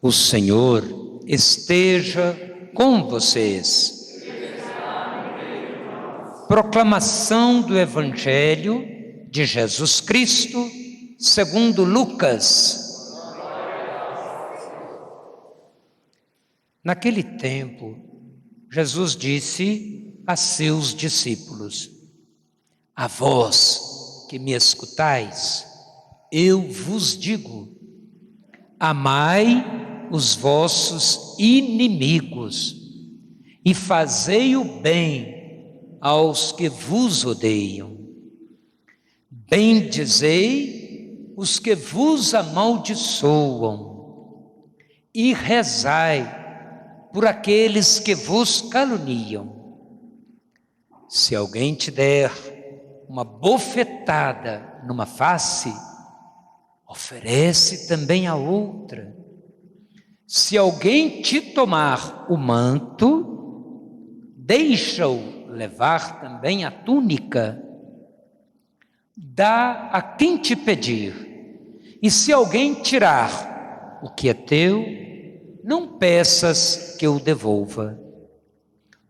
O Senhor esteja com vocês. Proclamação do Evangelho de Jesus Cristo, segundo Lucas. Naquele tempo, Jesus disse a seus discípulos: a vós que me escutais, eu vos digo, amai os vossos inimigos e fazei o bem aos que vos odeiam. Bendizei os que vos amaldiçoam e rezai por aqueles que vos caluniam. Se alguém te der uma bofetada numa face, oferece também a outra. Se alguém te tomar o manto, deixa-o levar também a túnica. Dá a quem te pedir. E se alguém tirar o que é teu, não peças que o devolva.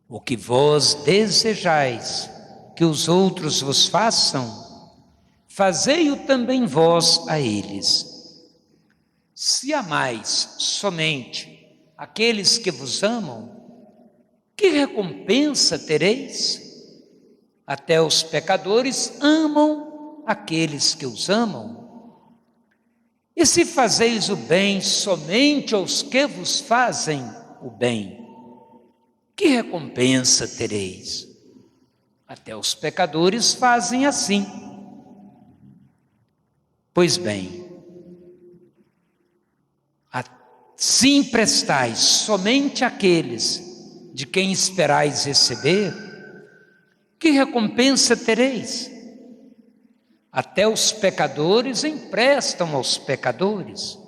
O que vós desejais que os outros vos façam, fazei-o também vós a eles. Se amais somente aqueles que vos amam, que recompensa tereis? Até os pecadores amam aqueles que os amam. E se fazeis o bem somente aos que vos fazem o bem, que recompensa tereis? Até os pecadores fazem assim. Pois bem, se emprestais somente àqueles de quem esperais receber, que recompensa tereis? Até os pecadores emprestam aos pecadores,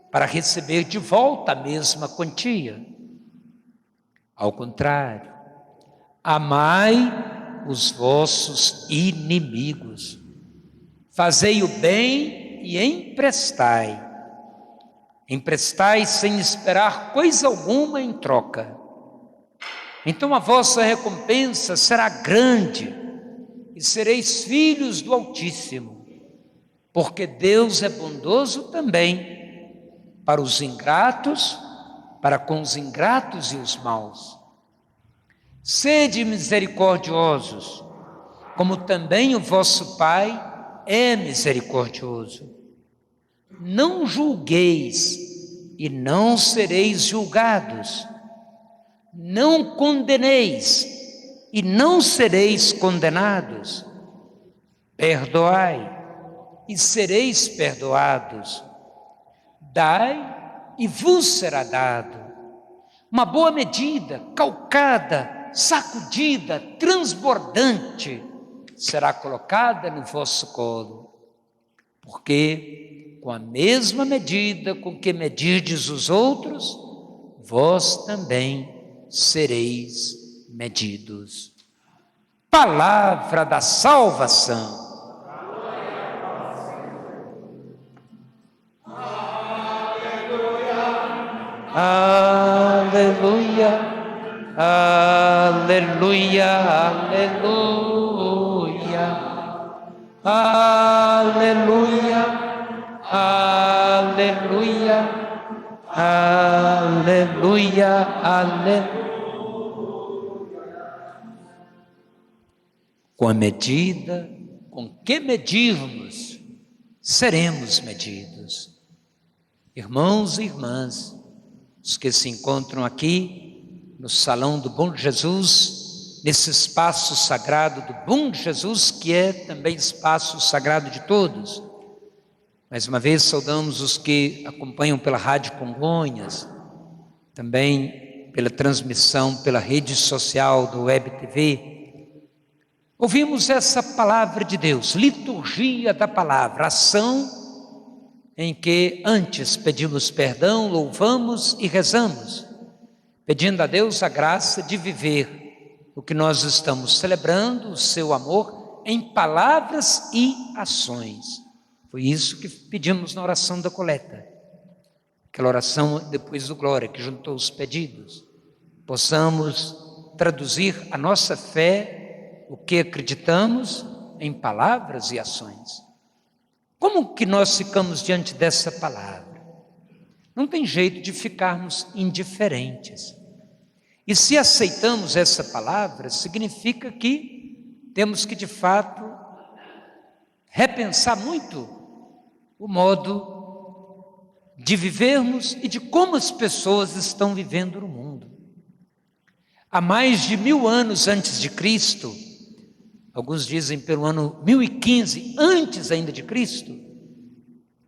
para receber de volta a mesma quantia. Ao contrário, amai os vossos inimigos, fazei o bem e emprestai. Emprestai sem esperar coisa alguma em troca. Então a vossa recompensa será grande e sereis filhos do Altíssimo, porque Deus é bondoso também para os ingratos, para com os ingratos e os maus. Sede misericordiosos, como também o vosso Pai é misericordioso. Não julgueis e não sereis julgados. Não condeneis e não sereis condenados. Perdoai e sereis perdoados. Dai e vos será dado. Uma boa medida, calcada, sacudida, transbordante, será colocada no vosso colo. Porque com a mesma medida com que medirdes os outros, vós também sereis medidos. Palavra da salvação. Aleluia, aleluia, aleluia, aleluia, aleluia, aleluia, aleluia. Com a medida com que medirmos, seremos medidos. Irmãos e irmãs, os que se encontram aqui no Salão do Bom Jesus, nesse espaço sagrado do Bom Jesus, que é também espaço sagrado de todos. Mais uma vez saudamos os que acompanham pela Rádio Congonhas, também pela transmissão pela rede social do Web TV. Ouvimos essa palavra de Deus, liturgia da palavra, ação em que antes pedimos perdão, louvamos e rezamos, pedindo a Deus a graça de viver o que nós estamos celebrando, o seu amor, em palavras e ações. Foi isso que pedimos na oração da coleta. aquela oração depois do glória, que juntou os pedidos, possamos traduzir a nossa fé, o que acreditamos, em palavras e ações. Como que nós ficamos diante dessa palavra? Não tem jeito de ficarmos indiferentes. E se aceitamos essa palavra, significa que temos que, de fato, repensar muito o modo de vivermos e de como as pessoas estão vivendo no mundo. Há mais de 1000 anos antes de Cristo, alguns dizem pelo ano 1015, antes ainda de Cristo,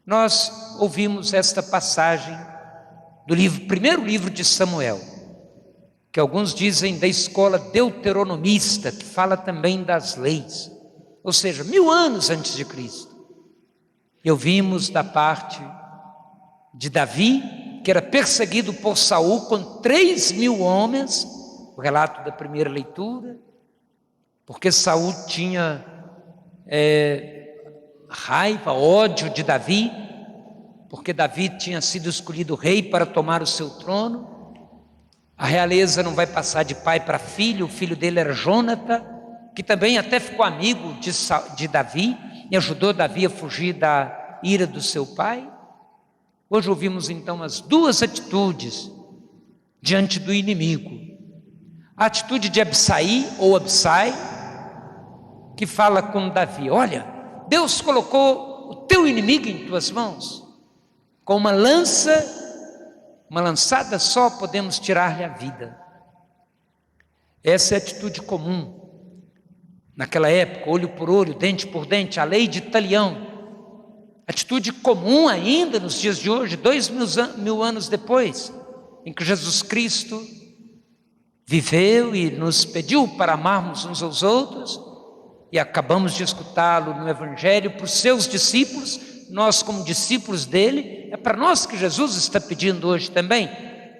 nós ouvimos esta passagem do primeiro livro de Samuel, que alguns dizem da escola deuteronomista, que fala também das leis, ou seja, 1000 anos antes de Cristo. E ouvimos da parte de Davi, que era perseguido por Saul com 3.000 homens, o relato da primeira leitura, porque Saul tinha raiva, ódio de Davi, porque Davi tinha sido escolhido rei para tomar o seu trono. A realeza não vai passar de pai para filho, o filho dele era Jonatã, que também até ficou amigo de Davi, e ajudou Davi a fugir da ira do seu pai. Hoje ouvimos então as duas atitudes diante do inimigo. A atitude de Absai, que fala com Davi: olha, Deus colocou o teu inimigo em tuas mãos, com uma lançada só podemos tirar-lhe a vida. Essa é a atitude comum naquela época, olho por olho, dente por dente, a lei de Talião. Atitude comum ainda nos dias de hoje, 2000 anos depois, em que Jesus Cristo viveu e nos pediu para amarmos uns aos outros, e acabamos de escutá-lo no Evangelho para os seus discípulos. Nós, como discípulos dele, é para nós que Jesus está pedindo hoje também,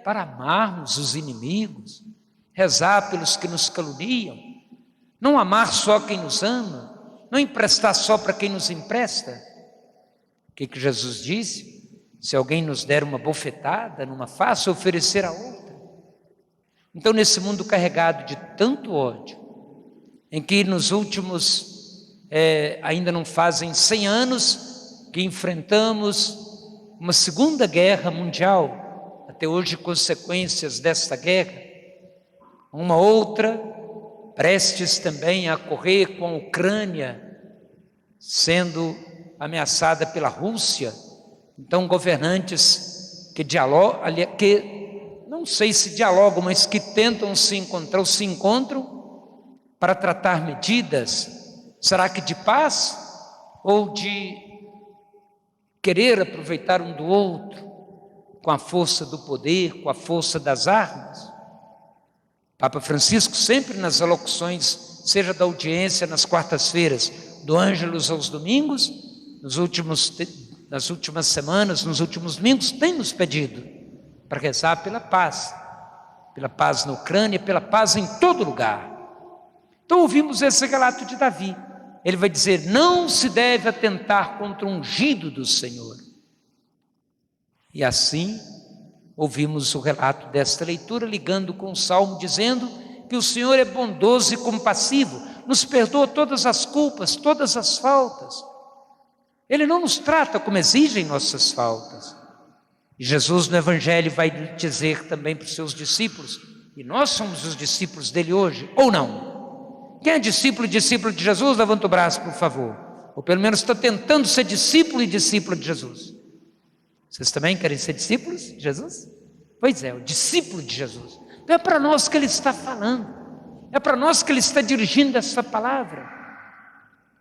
para amarmos os inimigos, rezar pelos que nos caluniam, não amar só quem nos ama, não emprestar só para quem nos empresta. O que Jesus disse? Se alguém nos der uma bofetada numa face, oferecer a outra. Então, nesse mundo carregado de tanto ódio, em que nos últimos, ainda não fazem 100 anos, que enfrentamos uma segunda guerra mundial, até hoje consequências desta guerra, uma outra, prestes também a ocorrer com a Ucrânia, sendo ameaçada pela Rússia. Então governantes que não sei se dialogam, mas que tentam se encontram para tratar medidas, será que de paz ou de querer aproveitar um do outro com a força do poder, com a força das armas? Papa Francisco sempre nas alocuções, seja da audiência nas quartas-feiras, do Ângelus aos domingos, nas últimas semanas, nos últimos domingos, tem nos pedido para rezar pela paz na Ucrânia, pela paz em todo lugar. Então ouvimos esse relato de Davi. Ele vai dizer: não se deve atentar contra o ungido do Senhor. E assim ouvimos o relato desta leitura, ligando com o Salmo, dizendo que o Senhor é bondoso e compassivo, nos perdoa todas as culpas, todas as faltas. Ele não nos trata como exigem nossas faltas. E Jesus no Evangelho vai dizer também para os seus discípulos, e nós somos os discípulos dele hoje, ou não? Quem é discípulo de Jesus, levanta o braço, por favor. Ou pelo menos está tentando ser discípulo e discípulo de Jesus. Vocês também querem ser discípulos de Jesus? Pois é, o discípulo de Jesus. Então é para nós que ele está falando, é para nós que ele está dirigindo essa palavra.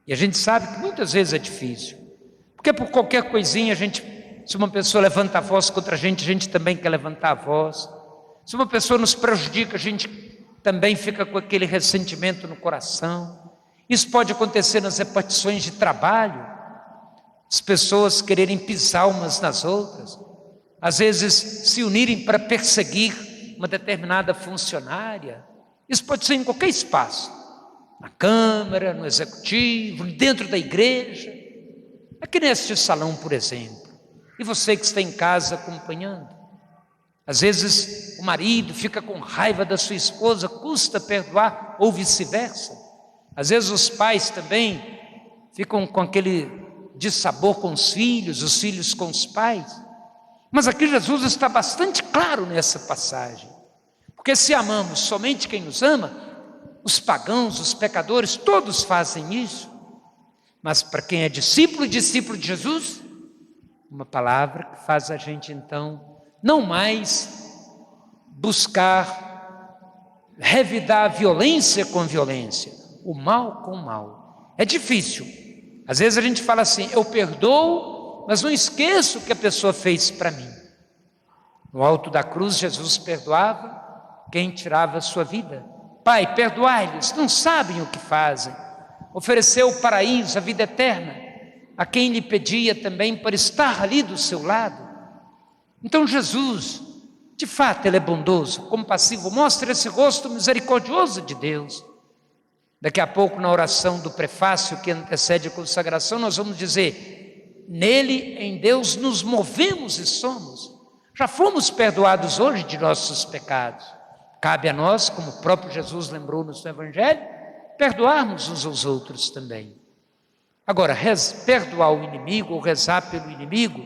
E a gente sabe que muitas vezes é difícil, porque por qualquer coisinha se uma pessoa levanta a voz contra a gente também quer levantar a voz. Se uma pessoa nos prejudica, a gente também fica com aquele ressentimento no coração. Isso pode acontecer nas repartições de trabalho, as pessoas quererem pisar umas nas outras, às vezes se unirem para perseguir uma determinada funcionária. Isso pode ser em qualquer espaço, na Câmara, no Executivo, dentro da igreja, aqui neste salão, por exemplo. E você que está em casa acompanhando. Às vezes o marido fica com raiva da sua esposa, custa perdoar, ou vice-versa. Às vezes os pais também ficam com aquele dissabor com os filhos com os pais. Mas aqui Jesus está bastante claro nessa passagem. Porque se amamos somente quem nos ama, os pagãos, os pecadores, todos fazem isso. Mas para quem é discípulo de Jesus, uma palavra que faz a gente então não mais buscar revidar a violência com violência, o mal com o mal. É difícil. Às vezes a gente fala assim, eu perdoo, mas não esqueço o que a pessoa fez para mim. No alto da cruz, Jesus perdoava quem tirava a sua vida. Pai, perdoai-lhes, não sabem o que fazem. Ofereceu o paraíso, a vida eterna, a quem lhe pedia também para estar ali do seu lado. Então Jesus, de fato, Ele é bondoso, compassivo, mostra esse rosto misericordioso de Deus. Daqui a pouco, na oração do prefácio que antecede a consagração, nós vamos dizer, nele, em Deus, nos movemos e somos. Já fomos perdoados hoje de nossos pecados. Cabe a nós, como o próprio Jesus lembrou no seu Evangelho, perdoarmos uns aos outros também. Agora, perdoar o inimigo ou rezar pelo inimigo,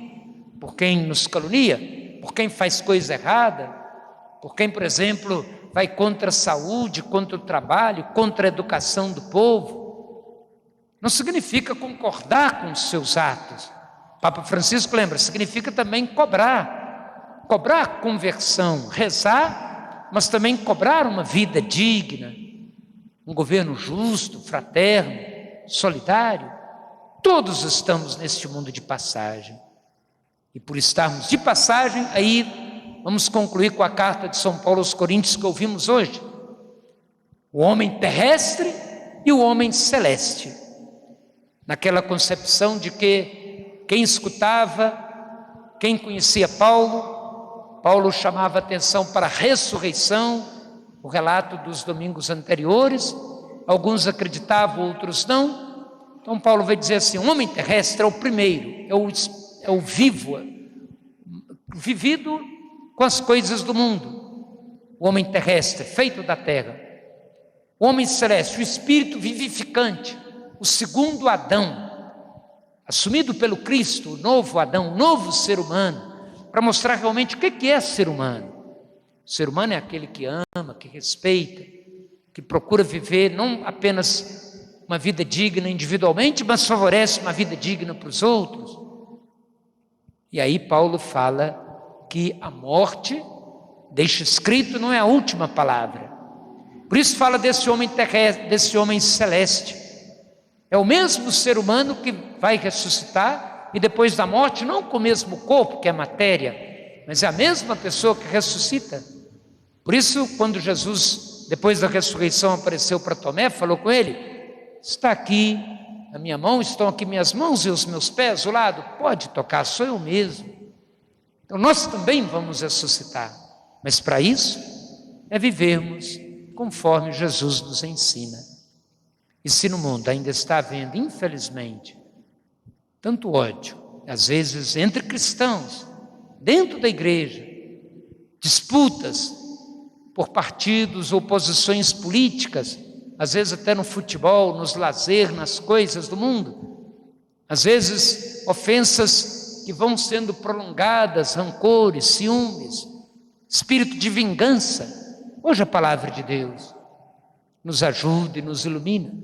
por quem nos calunia, por quem faz coisa errada, por quem, por exemplo, vai contra a saúde, contra o trabalho, contra a educação do povo, não significa concordar com os seus atos. Papa Francisco lembra, significa também cobrar conversão, rezar, mas também cobrar uma vida digna, um governo justo, fraterno, solidário. Todos estamos neste mundo de passagem. E por estarmos de passagem, aí vamos concluir com a carta de São Paulo aos Coríntios que ouvimos hoje. O homem terrestre e o homem celeste. Naquela concepção de que quem escutava, quem conhecia Paulo chamava atenção para a ressurreição, o relato dos domingos anteriores. Alguns acreditavam, outros não. Então Paulo vai dizer assim, o homem terrestre é o primeiro, é o vivo, vivido com as coisas do mundo. O homem terrestre, feito da terra. O homem celeste, o espírito vivificante, o segundo Adão, assumido pelo Cristo, o novo Adão, o novo ser humano, para mostrar realmente o que é ser humano. O ser humano é aquele que ama, que respeita, que procura viver não apenas uma vida digna individualmente, mas favorece uma vida digna para os outros. E aí Paulo fala que a morte, deixa escrito, não é a última palavra. Por isso fala desse homem terrestre, desse homem celeste. É o mesmo ser humano que vai ressuscitar e depois da morte, não com o mesmo corpo que é matéria, mas é a mesma pessoa que ressuscita. Por isso, quando Jesus, depois da ressurreição, apareceu para Tomé, falou com ele, está aqui a minha mão, estão aqui minhas mãos e os meus pés, o lado, pode tocar, sou eu mesmo. Então nós também vamos ressuscitar, mas para isso é vivermos conforme Jesus nos ensina. E se no mundo ainda está havendo, infelizmente, tanto ódio, às vezes entre cristãos, dentro da igreja, disputas por partidos ou posições políticas, às vezes até no futebol, nos lazer, nas coisas do mundo, às vezes ofensas que vão sendo prolongadas, rancores, ciúmes, espírito de vingança. Hoje a palavra de Deus nos ajuda e nos ilumina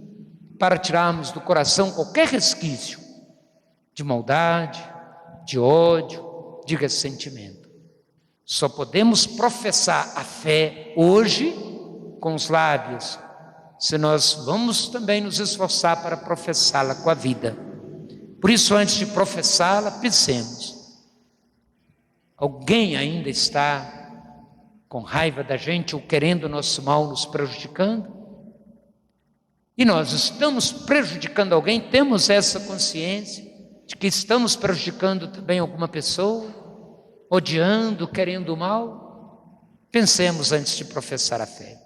para tirarmos do coração qualquer resquício de maldade, de ódio, de ressentimento. Só podemos professar a fé hoje com os lábios, se nós vamos também nos esforçar para professá-la com a vida. Por isso, antes de professá-la, pensemos, alguém ainda está com raiva da gente ou querendo o nosso mal, nos prejudicando? E nós estamos prejudicando alguém, temos essa consciência de que estamos prejudicando também alguma pessoa, odiando, querendo o mal? Pensemos antes de professar a fé.